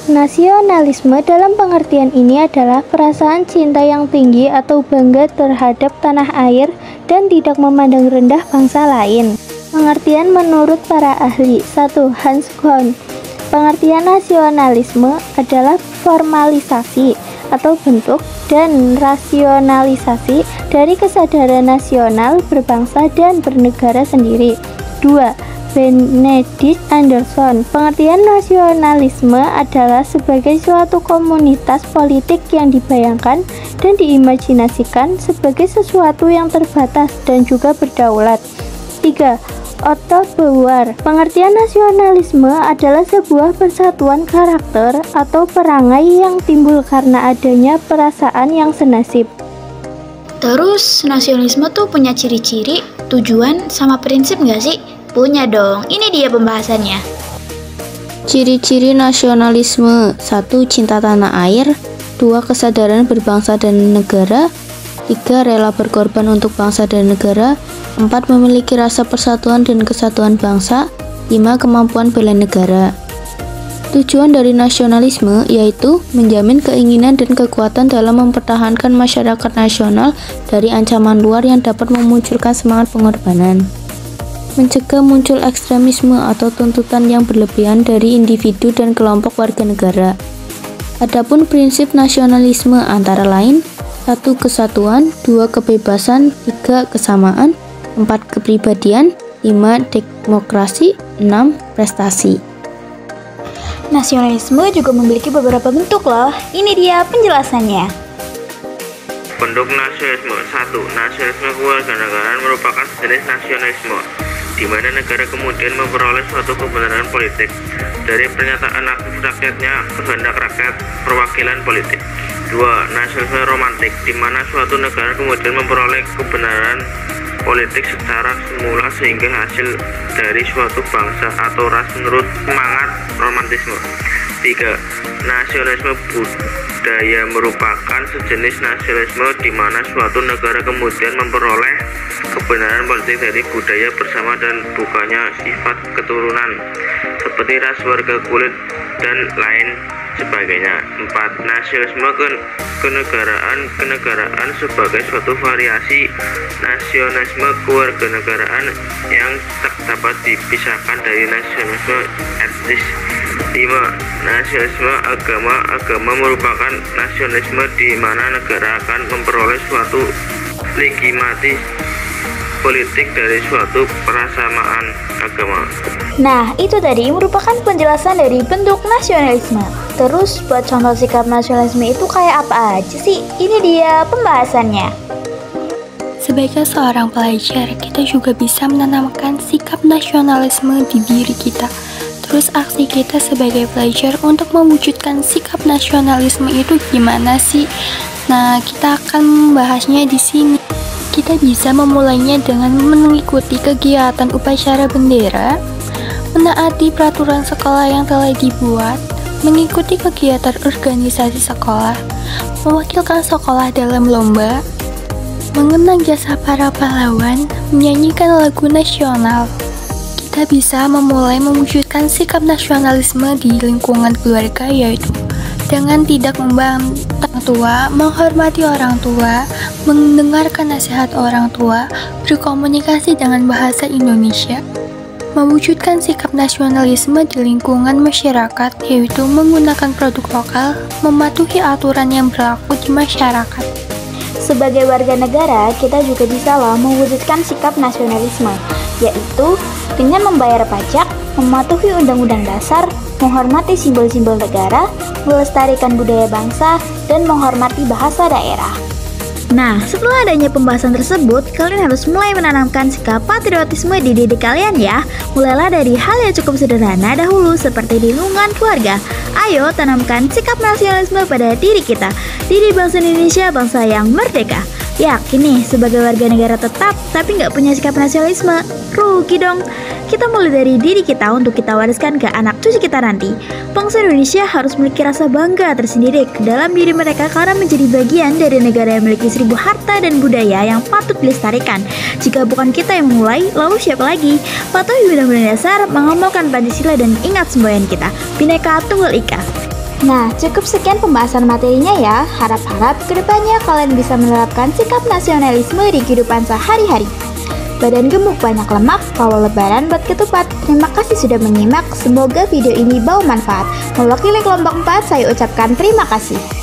Nasionalisme dalam pengertian ini adalah perasaan cinta yang tinggi atau bangga terhadap tanah air dan tidak memandang rendah bangsa lain. Pengertian menurut para ahli. 1. Hans Kuhn. Pengertian nasionalisme adalah formalisasi atau bentuk dan rasionalisasi dari kesadaran nasional berbangsa dan bernegara sendiri. 2. Benedict Anderson. Pengertian nasionalisme adalah sebagai suatu komunitas politik yang dibayangkan dan diimajinasikan sebagai sesuatu yang terbatas dan juga berdaulat. 3. Otto Bauer. Pengertian nasionalisme adalah sebuah persatuan karakter atau perangai yang timbul karena adanya perasaan yang senasib. Terus, nasionalisme tuh punya ciri-ciri, tujuan, sama prinsip nggak sih? Punya dong, ini dia pembahasannya. Ciri-ciri nasionalisme: 1. Cinta tanah air. 2. Kesadaran berbangsa dan negara. 3. Rela berkorban untuk bangsa dan negara. 4. Memiliki rasa persatuan dan kesatuan bangsa. 5. Kemampuan bela negara. Tujuan dari nasionalisme yaitu menjamin keinginan dan kekuatan dalam mempertahankan masyarakat nasional dari ancaman luar yang dapat memunculkan semangat pengorbanan. Mencegah muncul ekstremisme atau tuntutan yang berlebihan dari individu dan kelompok warga negara. Adapun prinsip nasionalisme antara lain: 1. Kesatuan. 2. Kebebasan. 3. Kesamaan. 4. Kepribadian. 5. Demokrasi. 6. Prestasi. Nasionalisme juga memiliki beberapa bentuk loh. Ini dia penjelasannya. Bentuk nasionalisme. 1. Nasionalisme kewarganegaraan merupakan jenis nasionalisme di mana negara kemudian memperoleh suatu kebenaran politik dari pernyataan aktif rakyatnya, kehendak rakyat, perwakilan politik. 2. Nasionalisme romantik, di mana suatu negara kemudian memperoleh kebenaran politik secara semula sehingga hasil dari suatu bangsa atau ras menurut semangat romantisme. 3. Nasionalisme budaya merupakan sejenis nasionalisme di mana suatu negara kemudian memperoleh kebenaran politik dari budaya bersama dan bukannya sifat keturunan seperti ras, warga, kulit, dan lain sebagainya. 4. Nasionalisme kenegaraan sebagai suatu variasi nasionalisme kewarganegaraan yang tak dapat dipisahkan dari nasionalisme etnis. 5. Nasionalisme agama merupakan nasionalisme di mana negara akan memperoleh suatu legitimasi politik dari suatu persamaan agama. Nah, itu tadi merupakan penjelasan dari bentuk nasionalisme. Terus, buat contoh sikap nasionalisme itu kayak apa aja sih? Ini dia pembahasannya. Sebagai seorang pelajar, kita juga bisa menanamkan sikap nasionalisme di diri kita. Terus aksi kita sebagai pelajar untuk mewujudkan sikap nasionalisme itu gimana sih? Nah, kita akan membahasnya di sini. Kita bisa memulainya dengan mengikuti kegiatan upacara bendera, menaati peraturan sekolah yang telah dibuat, mengikuti kegiatan organisasi sekolah, mewakilkan sekolah dalam lomba, mengenang jasa para pahlawan, menyanyikan lagu nasional. Kita bisa memulai mewujudkan sikap nasionalisme di lingkungan keluarga, yaitu dengan tidak membantah orang tua, menghormati orang tua, mendengarkan nasihat orang tua, berkomunikasi dengan bahasa Indonesia. Mewujudkan sikap nasionalisme di lingkungan masyarakat, yaitu menggunakan produk lokal, mematuhi aturan yang berlaku di masyarakat. Sebagai warga negara, kita juga bisa loh mewujudkan sikap nasionalisme, yaitu dengan membayar pajak, mematuhi undang-undang dasar, menghormati simbol-simbol negara, melestarikan budaya bangsa, dan menghormati bahasa daerah. Nah, setelah adanya pembahasan tersebut, kalian harus mulai menanamkan sikap patriotisme di diri kalian ya. Mulailah dari hal yang cukup sederhana dahulu seperti di lingkungan keluarga. Ayo tanamkan sikap nasionalisme pada diri kita, diri bangsa Indonesia, bangsa yang merdeka. Yakin nih, sebagai warga negara tetap, tapi nggak punya sikap nasionalisme, rugi dong. Kita mulai dari diri kita untuk kita wariskan ke anak cucu kita nanti. Bangsa Indonesia harus memiliki rasa bangga tersendiri ke dalam diri mereka karena menjadi bagian dari negara yang memiliki 1000 harta dan budaya yang patut dilestarikan. Jika bukan kita yang memulai, lalu siapa lagi? Patuhi Undang-Undang Dasar, mengamalkan Pancasila dan ingat semboyan kita, Bhinneka Tunggal Ika. Nah, cukup sekian pembahasan materinya ya. Harap-harap kedepannya kalian bisa menerapkan sikap nasionalisme di kehidupan sehari-hari. Badan gemuk banyak lemak, kalau lebaran buat ketupat. Terima kasih sudah menyimak, semoga video ini bawa manfaat. Mewakili kelompok 4, saya ucapkan terima kasih.